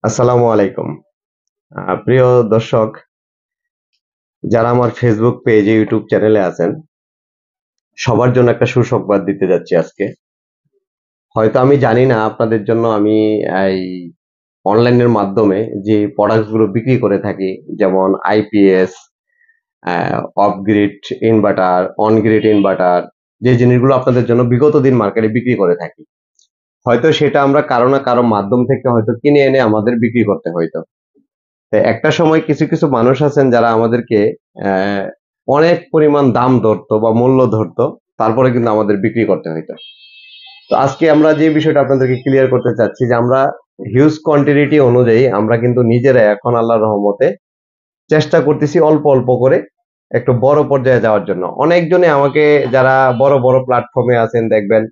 আসসালামু আলাইকুম। প্রিয় দর্শক, যারা আমার ফেসবুক পেজে, ইউটিউব চ্যানেলে আছেন, সবার জন্য একটা সুসংবাদ দিতে যাচ্ছি আজকে। হয়তো আমি জানি না আপনাদের জন্য আমি এই অনলাইনের মাধ্যমে যে প্রোডাক্টস গুলো বিক্রি করে থাকি, যেমন IPS, of grid inverter, on grid inverter, যে জিনিসগুলো আপনাদের জন্য বিগত দিন মার্কেটে বিক্রি করে থাকি, হয়তো সেটা আমরা কারো না কারো মাধ্যম থেকে হয়তো কিনে এনে আমাদের বিক্রি করতে হইতো। তো একটা সময় কিছু কিছু মানুষ আছেন যারা আমাদেরকে আহ, অনেক পরিমাণ দাম ধরতো বা মূল্য ধরতো, তারপরে কিন্তু আমাদের বিক্রি করতে হইতো। তো আজকে আমরা যে বিষয়টা আপনাদেরকে ক্লিয়ার করতে চাচ্ছি যে আমরা হিউজ কোয়ান্টিটি অনুযায়ী আমরা কিন্তু নিজেরা এখন আল্লাহর রহমতে চেষ্টা করতেছি অল্প অল্প করে একটু বড় পর্যায়ে যাওয়ার জন্য। অনেকজনে আমাকে, যারা বড় বড় প্ল্যাটফর্মে আছেন দেখবেন,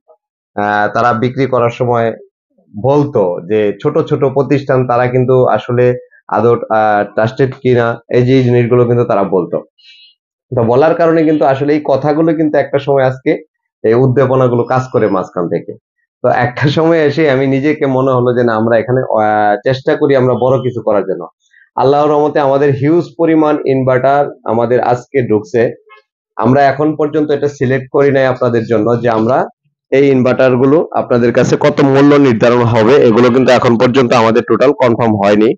তারা বিক্রি করার সময় বলতো যে ছোট ছোট প্রতিষ্ঠান তারা কিন্তু আসলে আদৌ ট্রাস্টেড কিনা, এই যে জিনিসগুলো কিন্তু তারা বলতো। তো বলার কারণে কিন্তু আসলে এই কথাগুলো কিন্তু একটা সময় আজকে এই উদ্দীপনাগুলো কাজ করে মাঝখান থেকে। তো একটা সময় এসে আমি নিজেকে মনে হলো যে না, আমরা এখানে চেষ্টা করি আমরা বড় কিছু করার জন্য। আল্লাহর রহমতে আমাদের হিউজ পরিমাণ ইনভার্টার আমাদের আজকে ঢুকছে। আমরা এখন পর্যন্ত এটা সিলেক্ট করি নাই আপনাদের জন্য যে আমরা এই ইনভার্টার গুলো আপনাদের কাছে কত মূল্য নির্ধারণ হবে, এগুলো কিন্তু এখন পর্যন্ত আমাদের টোটাল কনফার্ম হয়নি।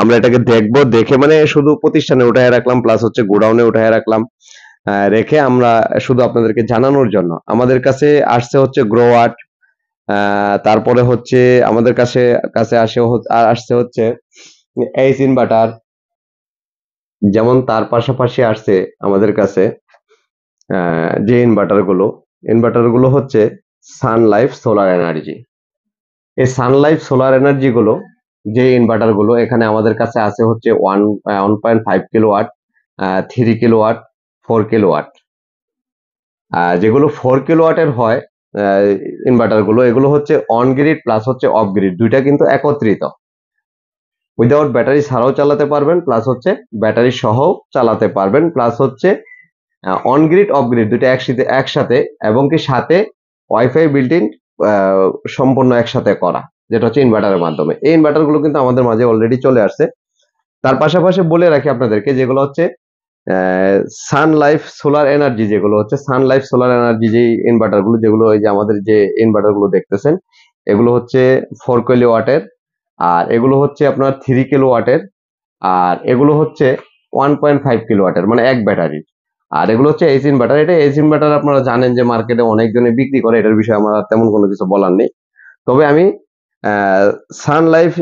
আমরা এটাকে দেখবো, দেখে মানে শুধু প্রতিষ্ঠানে উঠায় রাখলাম, প্লাস হচ্ছে গোডাউনে উঠায় রাখলাম, রেখে আমরা শুধু আপনাদেরকে জানানোর জন্য। আমাদের কাছে আসছে হচ্ছে গ্রোয়াট, তারপরে হচ্ছে আমাদের কাছে কাছে আসছে হচ্ছে এইচ ইনভার্টার, যেমন তার পাশাপাশি আসছে আমাদের কাছে যে ইনভার্টার গুলো হচ্ছে সানলাইফ সোলার এনার্জি। এই সানলাইফ সোলার এনার্জি গুলো, যে ইনভার্টার গুলো এখানে আমাদের কাছে আছে হচ্ছে 1.5 কিলোওয়াট, 3 কিলোওয়াট, 4 কিলোওয়াট। যেগুলো 4 কিলোওয়াটের হয় ইনভার্টার গুলো, এগুলো হচ্ছে অন গ্রিড প্লাস হচ্ছে অফ গ্রিড, দুইটা কিন্তু একত্রিত। উইদাউট ব্যাটারি ছাড়াও চালাতে পারবেন, প্লাস হচ্ছে ব্যাটারি সহও চালাতে পারবেন, প্লাস হচ্ছে অন গ্রিড অফ গ্রিড দুটো একসাথে একসাথে, এবং কি সাথে ওয়াইফাই বিল্ট ইন সম্পূর্ণ একসাথে করা, যেটা হচ্ছে ইনভার্টারের মাধ্যমে। এই ইনভার্টার গুলো কিন্তু আমাদের মাঝে অলরেডি চলে আসছে। তার পাশাপাশি বলে রাখি আপনাদেরকে, যেগুলো হচ্ছে সানলাইফ সোলার এনার্জি, যেগুলো হচ্ছে সানলাইফ সোলার এনার্জি যে ইনভার্টার গুলো, যেগুলো এই যে আমাদের যে ইনভার্টার গুলো দেখতেছেন, এগুলো হচ্ছে 4 কিলোওয়াটের, আর এগুলো হচ্ছে আপনার 3 কিলোওয়াটের, আর এগুলো হচ্ছে 1.5 কিলোওয়াটের, মানে এক ব্যাটারি। আর এগুলো হচ্ছে এইচ ইনভার্টার। এটা এইচ ইনভার্টার আপনারা জানেন যে মার্কেটে অনেকজনে বিক্রি করে, এটার বিষয়ে আমার তেমন কোনো কিছু বলার নেই। তবে আমি সানলাইফ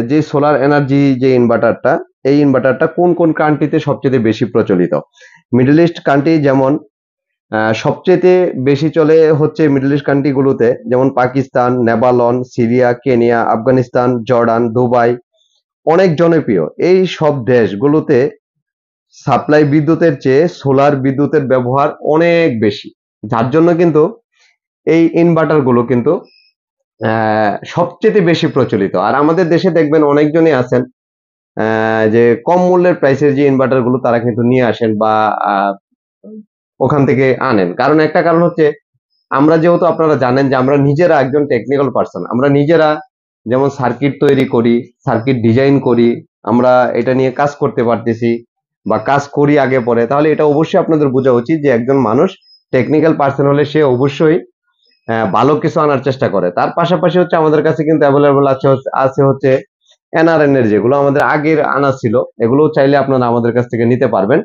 যে সোলার এনার্জি যে ইনভার্টারটা, এই ইনভার্টারটা কোন কোন কান্ট্রিতে সবচেয়ে বেশি প্রচলিত। মিডল ইস্ট কান্ট্রি যেমন সবচেয়ে বেশি চলে হচ্ছে মিডল ইস্ট কান্ট্রি গুলোতে, যেমন পাকিস্তান, নেপালন, Syria, Kenya, Afghanistan, Jordan, Dubai, অনেক জনপ্রিয়। এই সব দেশগুলোতে সাপ্লাই বিদ্যুতের চেয়ে সোলার বিদ্যুতের ব্যবহার অনেক বেশি, যার জন্য কিন্তু এই ইনভার্টার গুলো কিন্তু সবচেয়ে বেশি প্রচলিত। আর আমাদের দেশে দেখবেন অনেকজনই আছেন যে কম মূল্যের প্রাইসের যে ইনভার্টার গুলো তারা কিন্তু নিয়ে আসেন বা ওখান থেকে আনেন। কারণ একটা কারণ হচ্ছে, আমরা যেহেতু, আপনারা জানেন যে আমরা নিজেরা একজন টেকনিক্যাল পার্সন, আমরা নিজেরা যেমন সার্কিট তৈরি করি, সার্কিট ডিজাইন করি, আমরা এটা নিয়ে কাজ করতে পারতেছি বা কাজ করি আগে পরে, তাহলে এটা অবশ্যই আপনাদের বোঝা উচিত যে একজন মানুষ টেকনিক্যাল পার্সন হলে সে অবশ্যই ভালো কিছু আনার চেষ্টা করে। তার পাশাপাশি হচ্ছে আমাদের কাছে কিন্তু অ্যাভেলেবল আছে হচ্ছে এনআরএন এর, যেগুলো আমাদের আগের আনা ছিল, এগুলো চাইলে আপনারা আমাদের কাছ থেকে নিতে পারবেন।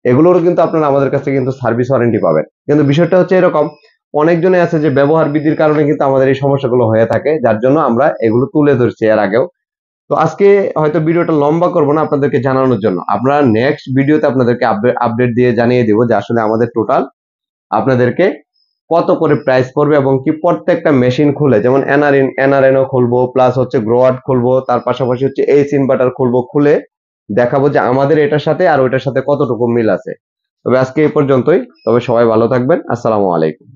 এগুলোরও কিন্তু আপনারা আমাদের কাছ থেকে কিন্তু সার্ভিস ওয়ারেন্টি পাবেন। কিন্তু বিষয়টা হচ্ছে এরকম, অনেকজনে আছে যে ব্যবহার বৃদ্ধির কারণে কিন্তু আমাদের এই সমস্যাগুলো হয়ে থাকে, যার জন্য আমরা এগুলো তুলে ধরছি এর আগেও। তো আজকে হয়তো ভিডিওটা লম্বা করব না, আপনাদেরকে জানানোর জন্য। আমরা নেক্সট ভিডিওতে আপনাদেরকে আপডেট দিয়ে জানিয়ে দেবো যে আসলে আমাদের টোটাল আপনাদেরকে কত করে প্রাইস পড়বে, এবং কি প্রত্যেকটা মেশিন খুলে, যেমন এনআরএনও খুলবো, প্লাস হচ্ছে গ্রোয়াট খুলবো, তার পাশাপাশি হচ্ছে এইচ ইনভার্টার খুলবো, খুলে দেখাবো যে আমাদের এটার সাথে আর ওইটার সাথে কতটুকু মিল আছে। তবে আজকে এই পর্যন্তই। তবে সবাই ভালো থাকবেন। আসসালামু আলাইকুম।